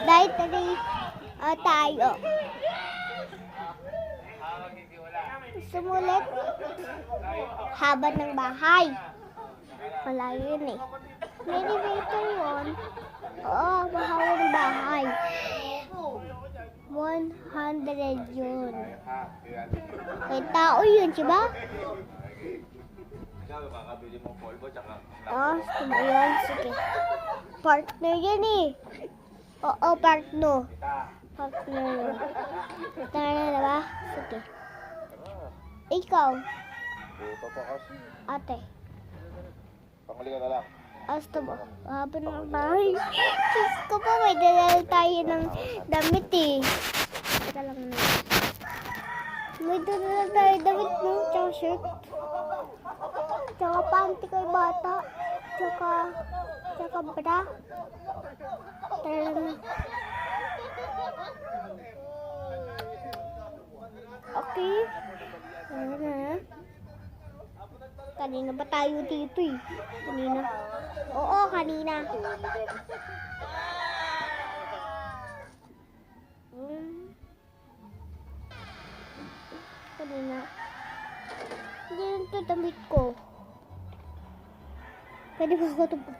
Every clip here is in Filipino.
Dietary tayo. Sumulit. Haba ng bahay. Wala yun eh. May elevator yun. Oo, mahaba ng bahay. 100 yun. May tao yun, diba? Oo, yun. Sige. Partner yun eh. Oo, partner. Partner yun. Tara na ba? Sige. Ikaw. Ate. Panghuli ka na lang. Asta ba? Haba ng bahay. Diyos ko po, may dalal tayo ng damit eh. Teka lang na. May dalal tayo damit mo. Tsaka shirt. Tsaka panty kay bata. Tsaka bra. Tara lang na. Okay. Tara na. Kanina ba tayo dito eh? Kanina. Oo, kanina. Kanina. Hindi lang ito damit ko. Pwede ba ako tumpag?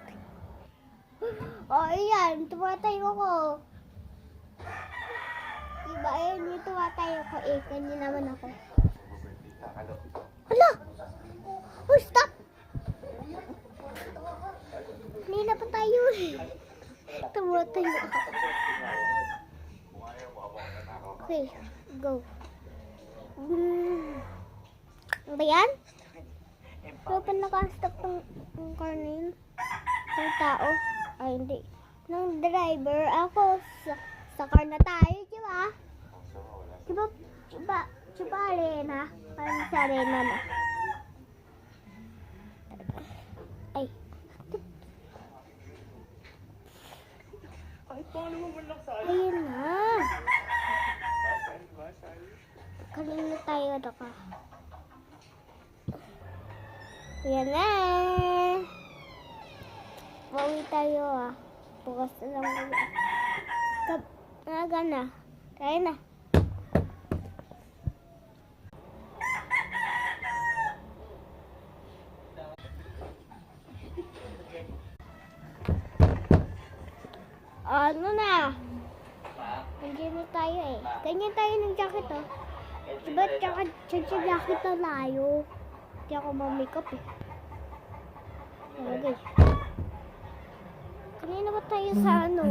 Oh, ayan. Tumatayo ko. Diba, ayan yung tumatayo ko eh. Kanina naman ako. Hala! Oh, stop! Kanina pa tayo eh. Tumatayo ako. Okay, go. Ano ba yan? Ano pa nakastop ng car na yun? Ng tao? Ay, hindi. Ng driver. Ako, sa car na tayo, diba? Diba arena? Parang sa arena na. Ay. Ayun na. Kanina tayo na ka. Ayan na. Bawi tayo ah. Bukas na lang ulit. Naga na. Tayo na. Ano na? Nandiyan na tayo eh. Ganyan tayo ng jacket oh. Diba tsaka jacket na layo. Hindi ako ma-makeup eh. Okay. Kanina ba tayo sa ano?